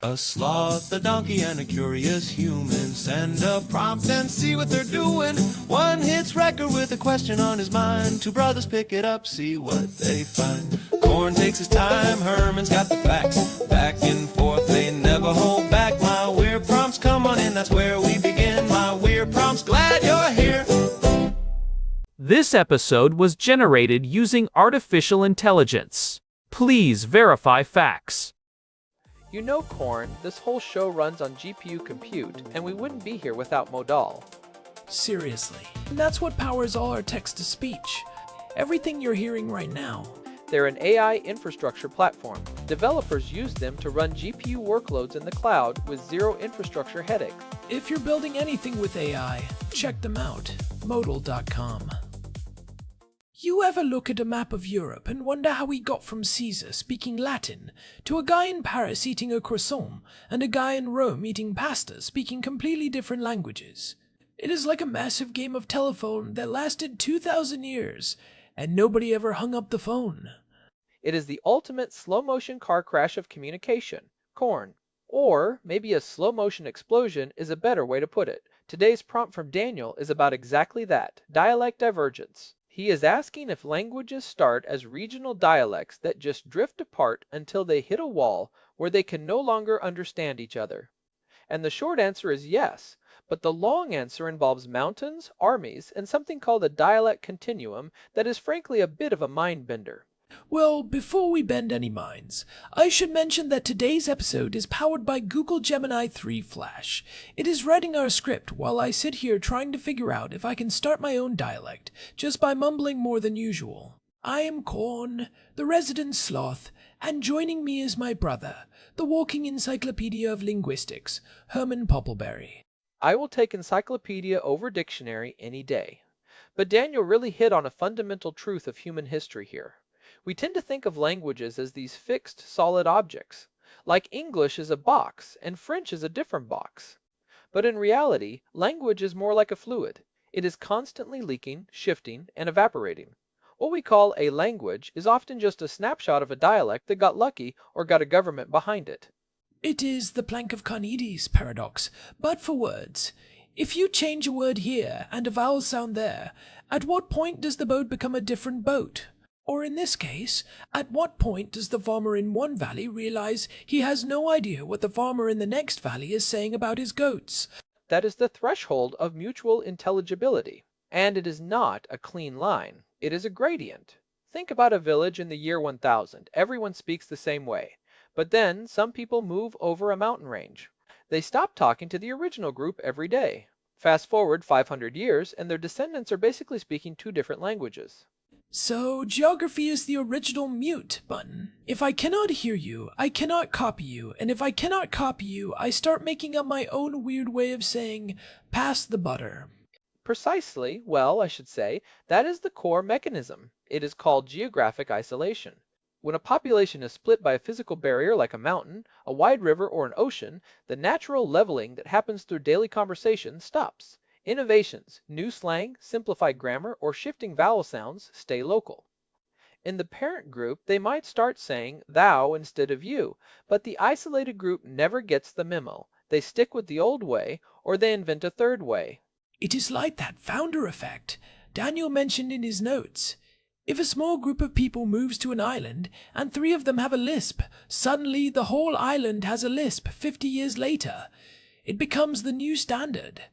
A sloth, a donkey, and a curious human. Send a prompt and see what they're doing. One hits record with a question on his mind. Two brothers pick it up, see what they find. Corn takes his time, Herman's got the facts. Back and forth, they never hold back. My weird prompts, come on in, that's where we begin. My weird prompts, glad you're here. This episode was generated using artificial intelligence. Please verify facts. You know, Corn, this whole show runs on GPU compute, and we wouldn't be here without Modal. Seriously. And that's what powers all our text-to-speech. Everything you're hearing right now. They're an AI infrastructure platform. Developers use them to run GPU workloads in the cloud with zero infrastructure headaches. If you're building anything with AI, check them out. Modal.com. You ever look at a map of Europe and wonder how we got from Caesar speaking Latin to a guy in Paris eating a croissant and a guy in Rome eating pasta speaking completely different languages? It is like a massive game of telephone that lasted 2,000 years and nobody ever hung up the phone. It is the ultimate slow-motion car crash of communication, Corn. Or maybe a slow-motion explosion is a better way to put it. Today's prompt from Daniel is about exactly that, dialect divergence. He is asking if languages start as regional dialects that just drift apart until they hit a wall where they can no longer understand each other. And the short answer is yes, but the long answer involves mountains, armies, and something called a dialect continuum that is frankly a bit of a mind-bender. Well, before we bend any minds, I should mention that today's episode is powered by Google Gemini 3 Flash. It is writing our script while I sit here trying to figure out if I can start my own dialect, just by mumbling more than usual. I am Corn, the resident sloth, and joining me is my brother, the walking encyclopedia of linguistics, Herman Poppleberry. I will take encyclopedia over dictionary any day. But Daniel really hit on a fundamental truth of human history here. We tend to think of languages as these fixed, solid objects, like English is a box and French is a different box. But in reality, language is more like a fluid. It is constantly leaking, shifting, and evaporating. What we call a language is often just a snapshot of a dialect that got lucky or got a government behind it. It is the Planck of Carneades paradox, but for words. If you change a word here and a vowel sound there, at what point does the boat become a different boat? Or in this case, at what point does the farmer in one valley realize he has no idea what the farmer in the next valley is saying about his goats? That is the threshold of mutual intelligibility. And it is not a clean line. It is a gradient. Think about a village in the year 1000. Everyone speaks the same way. But then some people move over a mountain range. They stop talking to the original group every day. Fast forward 500 years and their descendants are basically speaking two different languages. So, geography is the original mute button. If I cannot hear you, I cannot copy you, and if I cannot copy you, I start making up my own weird way of saying, pass the butter. Precisely, well, I should say, that is the core mechanism. It is called geographic isolation. When a population is split by a physical barrier like a mountain, a wide river, or an ocean, the natural leveling that happens through daily conversation stops. Innovations, new slang, simplified grammar, or shifting vowel sounds stay local. In the parent group, they might start saying thou instead of you, but the isolated group never gets the memo. They stick with the old way, or they invent a third way. It is like that founder effect Daniel mentioned in his notes. If a small group of people moves to an island and 3 of them have a lisp, suddenly the whole island has a lisp 50 years later. It becomes the new standard.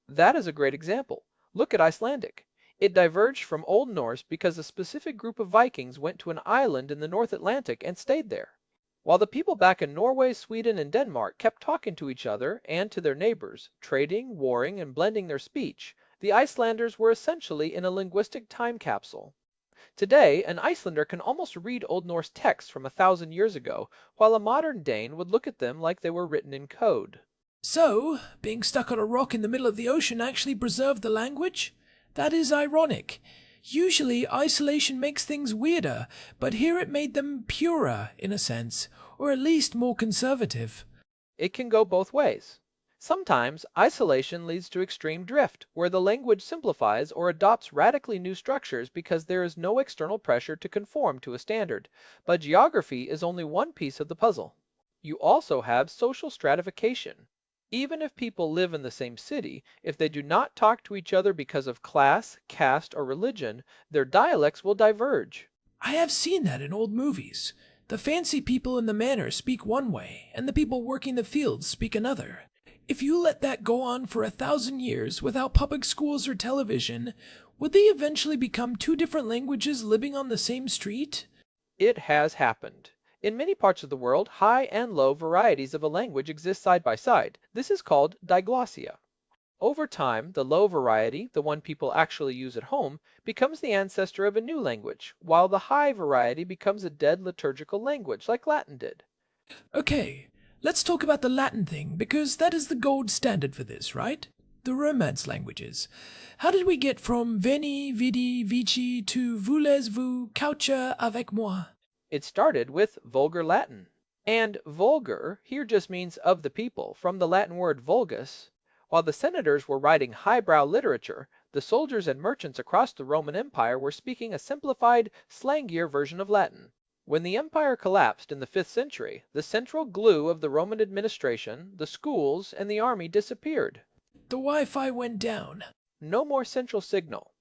That is a great example. Look at Icelandic. It diverged from Old Norse because a specific group of Vikings went to an island in the North Atlantic and stayed there. While the people back in Norway, Sweden, and Denmark kept talking to each other and to their neighbors, trading, warring, and blending their speech, the Icelanders were essentially in a linguistic time capsule. Today, an Icelander can almost read Old Norse texts from 1,000 years ago, while a modern Dane would look at them like they were written in code. So, being stuck on a rock in the middle of the ocean actually preserved the language? That is ironic. Usually, isolation makes things weirder, but here it made them purer, in a sense, or at least more conservative. It can go both ways. Sometimes, isolation leads to extreme drift, where the language simplifies or adopts radically new structures because there is no external pressure to conform to a standard. But geography is only one piece of the puzzle. You also have social stratification. Even if people live in the same city, if they do not talk to each other because of class, caste, or religion, their dialects will diverge. I have seen that in old movies. The fancy people in the manor speak one way, and the people working the fields speak another. If you let that go on for 1,000 years without public schools or television, would they eventually become two different languages living on the same street? It has happened. In many parts of the world, high and low varieties of a language exist side by side. This is called diglossia. Over time, the low variety, the one people actually use at home, becomes the ancestor of a new language, while the high variety becomes a dead liturgical language like Latin did. Okay, let's talk about the Latin thing, because that is the gold standard for this, right? The Romance languages. How did we get from veni, vidi, vici to voulez-vous coucher avec moi? It started with Vulgar Latin. And vulgar here just means of the people, from the Latin word vulgus. While the senators were writing highbrow literature, the soldiers and merchants across the Roman Empire were speaking a simplified, slangier version of Latin. When the empire collapsed in the 5th century, the central glue of the Roman administration, the schools, and the army disappeared. The Wi-Fi went down. No more central signal.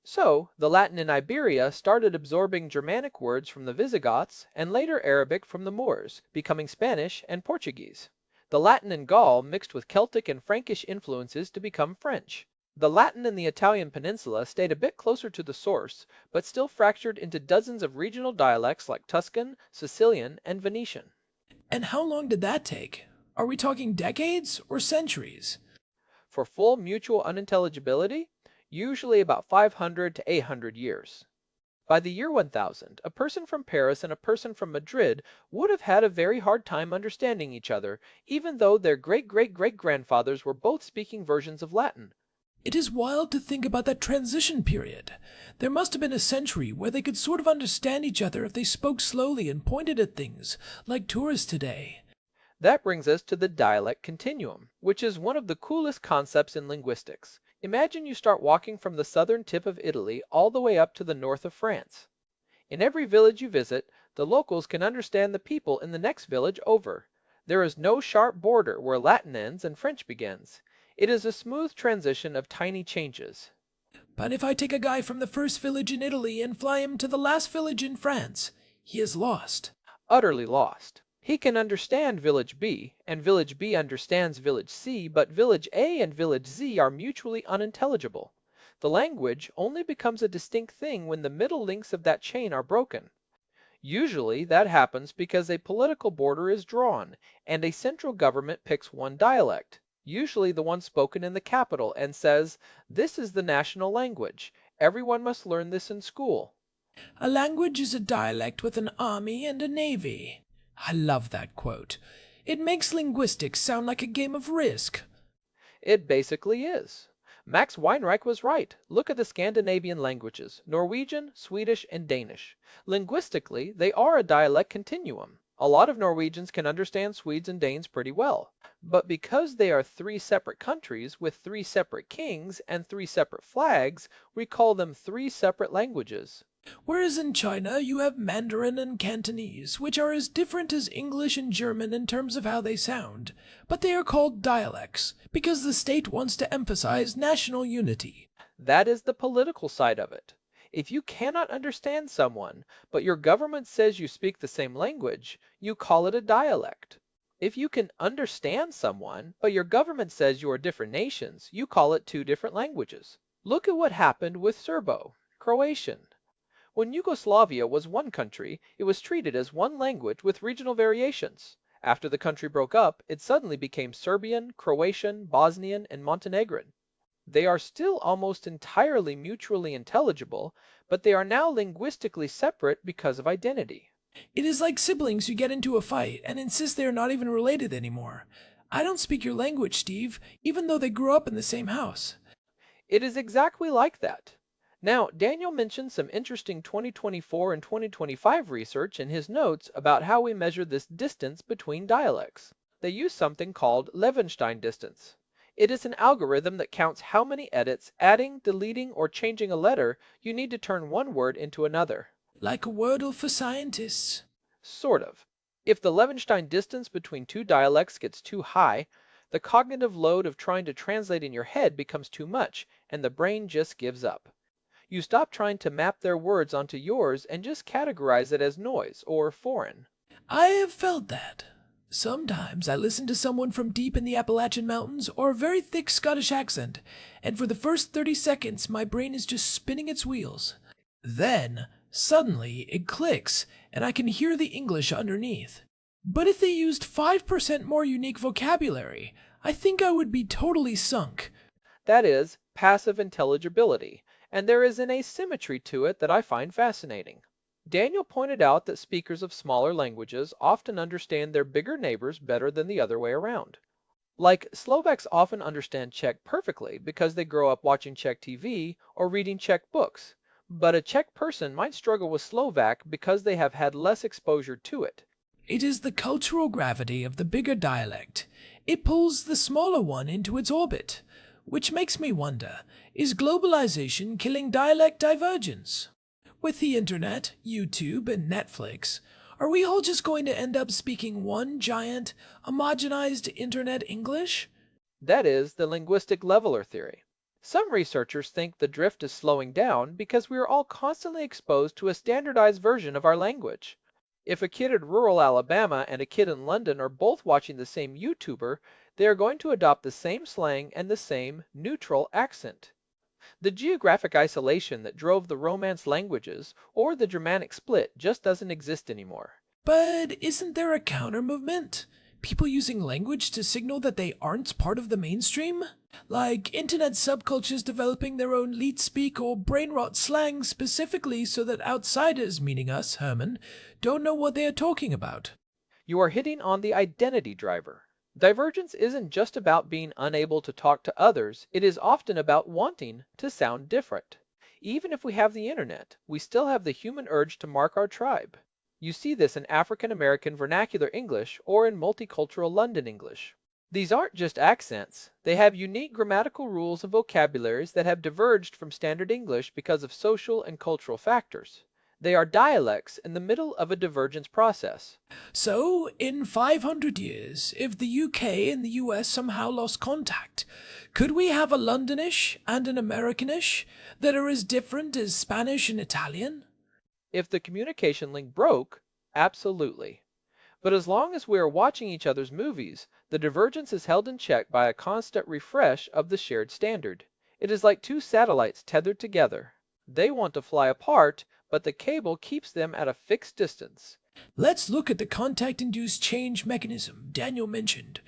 So, the Latin in Iberia started absorbing Germanic words from the Visigoths and later Arabic from the Moors, becoming Spanish and Portuguese. The Latin in Gaul mixed with Celtic and Frankish influences to become French. The Latin in the Italian peninsula stayed a bit closer to the source, but still fractured into dozens of regional dialects like Tuscan, Sicilian, and Venetian. And how long did that take? Are we talking decades or centuries? For full mutual unintelligibility, usually about 500 to 800 years. By the year 1000, a person from Paris and a person from Madrid would have had a very hard time understanding each other, even though their great-great-great-grandfathers were both speaking versions of Latin. It is wild to think about that transition period. There must have been a century where they could sort of understand each other if they spoke slowly and pointed at things, like tourists today. That brings us to the dialect continuum, which is one of the coolest concepts in linguistics. Imagine you start walking from the southern tip of Italy all the way up to the north of France. In every village you visit, the locals can understand the people in the next village over. There is no sharp border where Latin ends and French begins. It is a smooth transition of tiny changes. But if I take a guy from the first village in Italy and fly him to the last village in France, he is lost. Utterly lost. He can understand village B, and village B understands village C, but village A and village Z are mutually unintelligible. The language only becomes a distinct thing when the middle links of that chain are broken. Usually that happens because a political border is drawn, and a central government picks one dialect, usually the one spoken in the capital, and says, "This is the national language. Everyone must learn this in school." A language is a dialect with an army and a navy. I love that quote. It makes linguistics sound like a game of Risk. It basically is. Max Weinreich was right. Look at the Scandinavian languages, Norwegian, Swedish, and Danish. Linguistically, they are a dialect continuum. A lot of Norwegians can understand Swedes and Danes pretty well. But because they are three separate countries with three separate kings and three separate flags, we call them three separate languages. Whereas in China you have Mandarin and Cantonese, which are as different as English and German in terms of how they sound, but they are called dialects because the state wants to emphasize national unity. That is the political side of it. If you cannot understand someone, but your government says you speak the same language, you call it a dialect. If you can understand someone, but your government says you are different nations, you call it two different languages. Look at what happened with Serbo, Croatian. When Yugoslavia was one country, it was treated as one language with regional variations. After the country broke up, it suddenly became Serbian, Croatian, Bosnian, and Montenegrin. They are still almost entirely mutually intelligible, but they are now linguistically separate because of identity. It is like siblings who get into a fight and insist they are not even related anymore. I don't speak your language, Steve, even though they grew up in the same house. It is exactly like that. Now, Daniel mentioned some interesting 2024 and 2025 research in his notes about how we measure this distance between dialects. They use something called Levenshtein distance. It is an algorithm that counts how many edits, adding, deleting, or changing a letter you need to turn one word into another. Like a Wordle for scientists. Sort of. If the Levenstein distance between two dialects gets too high, the cognitive load of trying to translate in your head becomes too much, and the brain just gives up. You stop trying to map their words onto yours and just categorize it as noise or foreign. I have felt that. Sometimes I listen to someone from deep in the Appalachian Mountains or a very thick Scottish accent, and for the first 30 seconds my brain is just spinning its wheels. Then, suddenly, it clicks, and I can hear the English underneath. But if they used 5% more unique vocabulary, I think I would be totally sunk. That is, passive intelligibility, and there is an asymmetry to it that I find fascinating. Daniel pointed out that speakers of smaller languages often understand their bigger neighbors better than the other way around. Like, Slovaks often understand Czech perfectly because they grow up watching Czech TV or reading Czech books, but a Czech person might struggle with Slovak because they have had less exposure to it. It is the cultural gravity of the bigger dialect. It pulls the smaller one into its orbit. Which makes me wonder, is globalization killing dialect divergence? With the internet, YouTube, and Netflix, are we all just going to end up speaking one giant, homogenized internet English? That is the linguistic leveler theory. Some researchers think the drift is slowing down because we are all constantly exposed to a standardized version of our language. If a kid in rural Alabama and a kid in London are both watching the same YouTuber, they are going to adopt the same slang and the same neutral accent. The geographic isolation that drove the Romance languages or the Germanic split just doesn't exist anymore. But isn't there a counter movement? People using language to signal that they aren't part of the mainstream? Like internet subcultures developing their own leet speak or brain rot slang specifically so that outsiders, meaning us, Herman, don't know what they are talking about. You are hitting on the identity driver. Divergence isn't just about being unable to talk to others, it is often about wanting to sound different. Even if we have the internet, we still have the human urge to mark our tribe. You see this in African American vernacular English or in multicultural London English. These aren't just accents, they have unique grammatical rules and vocabularies that have diverged from standard English because of social and cultural factors. They are dialects in the middle of a divergence process. So, in 500 years, if the UK and the US somehow lost contact, could we have a Londonish and an Americanish that are as different as Spanish and Italian? If the communication link broke, absolutely. But as long as we are watching each other's movies, the divergence is held in check by a constant refresh of the shared standard. It is like two satellites tethered together. They want to fly apart, but the cable keeps them at a fixed distance. Let's look at the contact-induced change mechanism Daniel mentioned.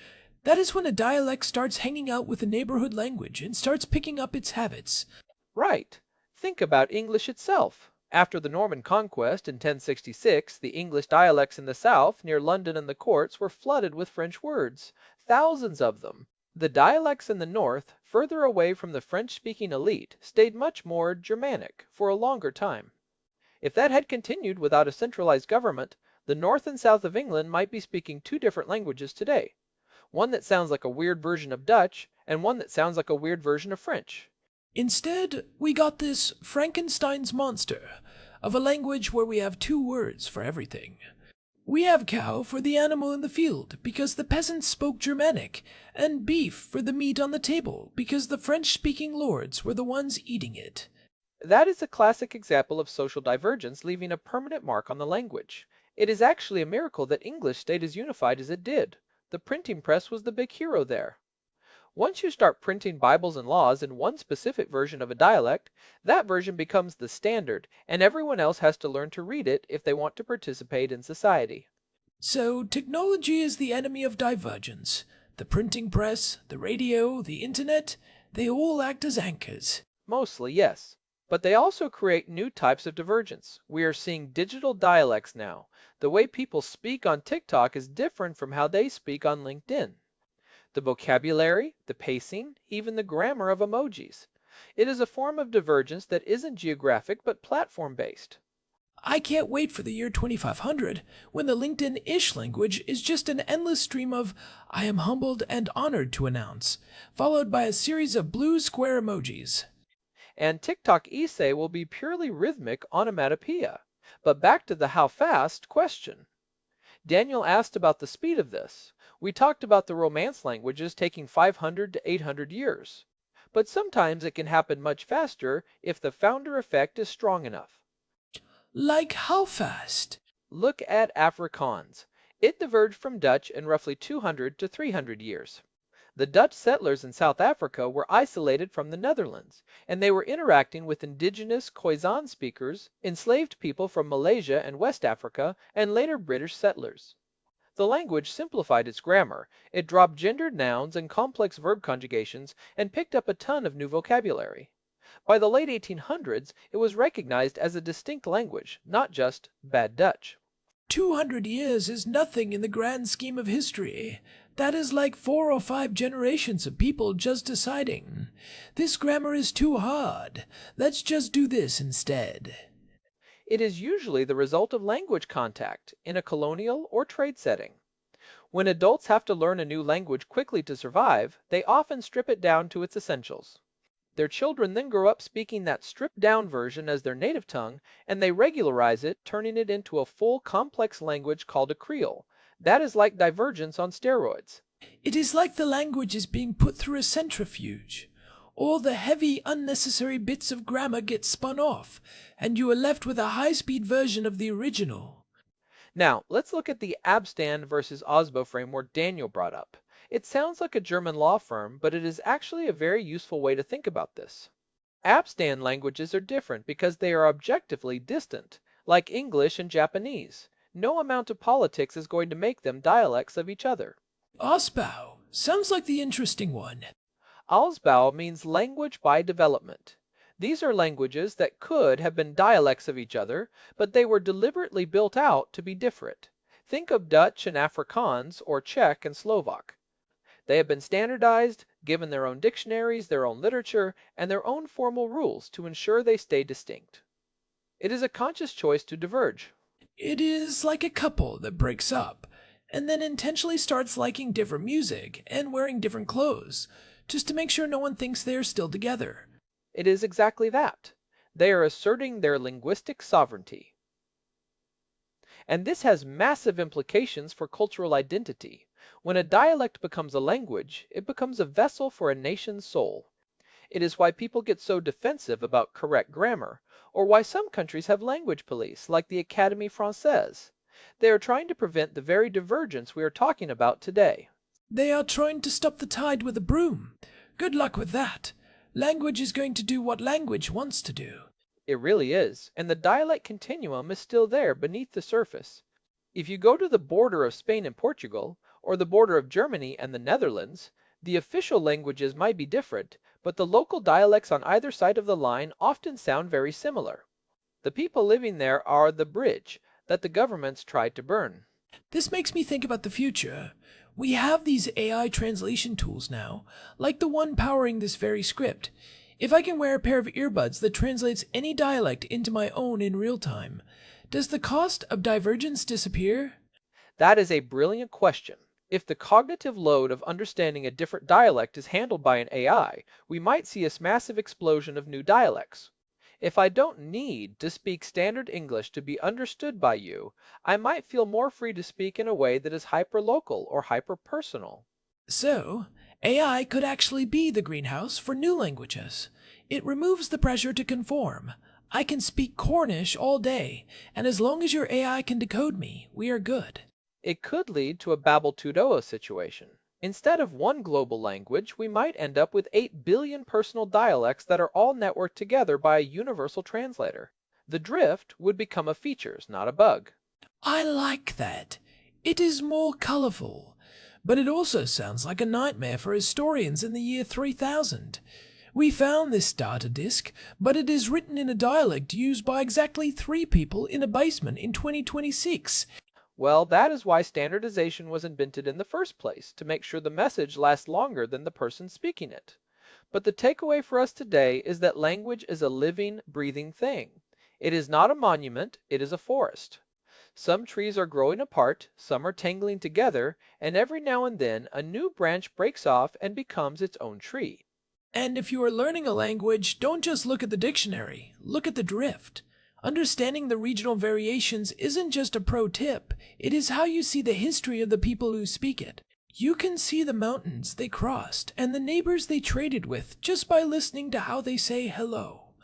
That is when a dialect starts hanging out with a neighborhood language and starts picking up its habits. Right. Think about English itself. After the Norman conquest in 1066, the English dialects in the south, near London and the courts, were flooded with French words, thousands of them. The dialects in the north, further away from the French-speaking elite, stayed much more Germanic for a longer time. If that had continued without a centralized government, the north and south of England might be speaking two different languages today. One that sounds like a weird version of Dutch, and one that sounds like a weird version of French. Instead, we got this Frankenstein's monster of a language where we have two words for everything. We have cow for the animal in the field because the peasants spoke Germanic, and beef for the meat on the table because the French-speaking lords were the ones eating it. That is a classic example of social divergence leaving a permanent mark on the language. It is actually a miracle that English stayed as unified as it did. The printing press was the big hero there. Once you start printing Bibles and laws in one specific version of a dialect, that version becomes the standard, and everyone else has to learn to read it if they want to participate in society. So, technology is the enemy of divergence. The printing press, the radio, the internet, they all act as anchors. Mostly, yes. But they also create new types of divergence. We are seeing digital dialects now. The way people speak on TikTok is different from how they speak on LinkedIn. The vocabulary, the pacing, even the grammar of emojis. It is a form of divergence that isn't geographic but platform-based. I can't wait for the year 2500 when the LinkedIn-ish language is just an endless stream of "I am humbled and honored to announce," followed by a series of blue square emojis. And TikTok Issei will be purely rhythmic onomatopoeia. But back to the how fast question. Daniel asked about the speed of this. We talked about the Romance languages taking 500 to 800 years. But sometimes it can happen much faster if the founder effect is strong enough. Like how fast? Look at Afrikaans. It diverged from Dutch in roughly 200 to 300 years. The Dutch settlers in South Africa were isolated from the Netherlands, and they were interacting with indigenous Khoisan speakers, enslaved people from Malaysia and West Africa, and later British settlers. The language simplified its grammar. It dropped gendered nouns and complex verb conjugations and picked up a ton of new vocabulary. By the late 1800s, it was recognized as a distinct language, not just bad Dutch. 200 years is nothing in the grand scheme of history. That is like 4 or 5 generations of people just deciding, this grammar is too hard. Let's just do this instead. It is usually the result of language contact in a colonial or trade setting. When adults have to learn a new language quickly to survive, they often strip it down to its essentials. Their children then grow up speaking that stripped down version as their native tongue, and they regularize it, turning it into a full complex language called a creole. That is like divergence on steroids. It is like the language is being put through a centrifuge. All the heavy, unnecessary bits of grammar get spun off, and you are left with a high-speed version of the original. Now, let's look at the Abstand versus Osbo framework Daniel brought up. It sounds like a German law firm, but it is actually a very useful way to think about this. Abstand languages are different because they are objectively distant, like English and Japanese. No amount of politics is going to make them dialects of each other. Osbau sounds like the interesting one. Ausbau means language by development. These are languages that could have been dialects of each other, but they were deliberately built out to be different. Think of Dutch and Afrikaans or Czech and Slovak. They have been standardized, given their own dictionaries, their own literature, and their own formal rules to ensure they stay distinct. It is a conscious choice to diverge. It is like a couple that breaks up, and then intentionally starts liking different music and wearing different clothes, just to make sure no one thinks they are still together. It is exactly that. They are asserting their linguistic sovereignty. And this has massive implications for cultural identity. When a dialect becomes a language, it becomes a vessel for a nation's soul. It is why people get so defensive about correct grammar, or why some countries have language police, like the Académie Française. They are trying to prevent the very divergence we are talking about today. They are trying to stop the tide with a broom. Good luck with that. Language is going to do what language wants to do. It really is, and the dialect continuum is still there beneath the surface. If you go to the border of Spain and Portugal, or the border of Germany and the Netherlands, the official languages might be different, but the local dialects on either side of the line often sound very similar. The people living there are the bridge that the governments tried to burn. This makes me think about the future. We have these AI translation tools now, like the one powering this very script. If I can wear a pair of earbuds that translates any dialect into my own in real time, does the cost of divergence disappear? That is a brilliant question. If the cognitive load of understanding a different dialect is handled by an AI, we might see a massive explosion of new dialects. If I don't need to speak standard English to be understood by you, I might feel more free to speak in a way that is hyperlocal or hyperpersonal. So, AI could actually be the greenhouse for new languages. It removes the pressure to conform. I can speak Cornish all day, and as long as your AI can decode me, we are good. It could lead to a Babel 2.0 situation. Instead of one global language, we might end up with 8 billion personal dialects that are all networked together by a universal translator. The drift would become a feature, not a bug. I like that. It is more colorful. But it also sounds like a nightmare for historians in the year 3000. We found this data disk, but it is written in a dialect used by exactly 3 people in a basement in 2026. Well, that is why standardization was invented in the first place, to make sure the message lasts longer than the person speaking it. But the takeaway for us today is that language is a living, breathing thing. It is not a monument, it is a forest. Some trees are growing apart, some are tangling together, and every now and then a new branch breaks off and becomes its own tree. And if you are learning a language, don't just look at the dictionary, look at the drift. Understanding the regional variations isn't just a pro tip, it is how you see the history of the people who speak it. You can see the mountains they crossed and the neighbors they traded with just by listening to how they say hello.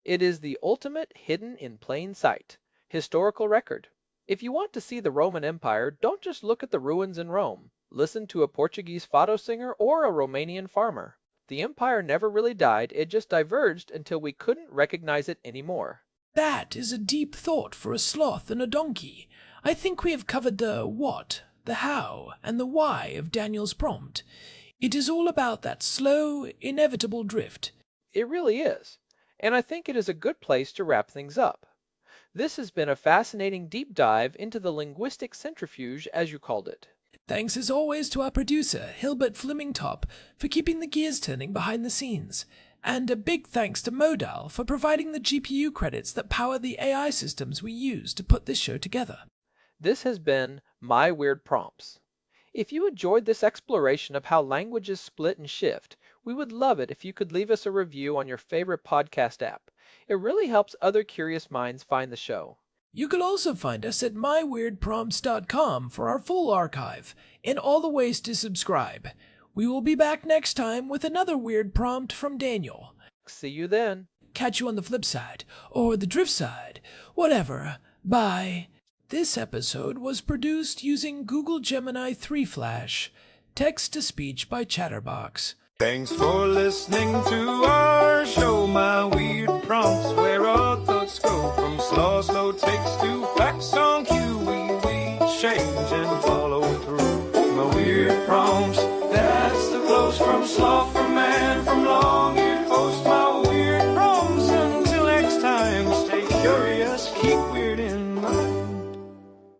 It is the ultimate hidden in plain sight historical record. If you want to see the Roman Empire, don't just look at the ruins in Rome. Listen to a Portuguese fado singer or a Romanian farmer. The empire never really died, it just diverged until we couldn't recognize it anymore. That is a deep thought for a sloth and a donkey. I think we have covered the what, the how, and the why of Daniel's prompt. It is all about that slow, inevitable drift. It really is. And I think it is a good place to wrap things up. This has been a fascinating deep dive into the linguistic centrifuge, as you called it. Thanks as always to our producer, Hilbert Flemingtop, for keeping the gears turning behind the scenes. And a big thanks to Modal for providing the GPU credits that power the AI systems we use to put this show together. This has been My Weird Prompts. If you enjoyed this exploration of how languages split and shift, we would love it if you could leave us a review on your favorite podcast app. It really helps other curious minds find the show. You can also find us at myweirdprompts.com for our full archive and all the ways to subscribe. We will be back next time with another weird prompt from Daniel. See you then. Catch you on the flip side, or the drift side, whatever. Bye. This episode was produced using Google Gemini 3 Flash. Text-to-speech by Chatterbox. Thanks for listening to our show, My Weird Prompts, where our thoughts go from slow takes to facts on cue. We change and follow through. My weird prompts, that's the flows from sloth.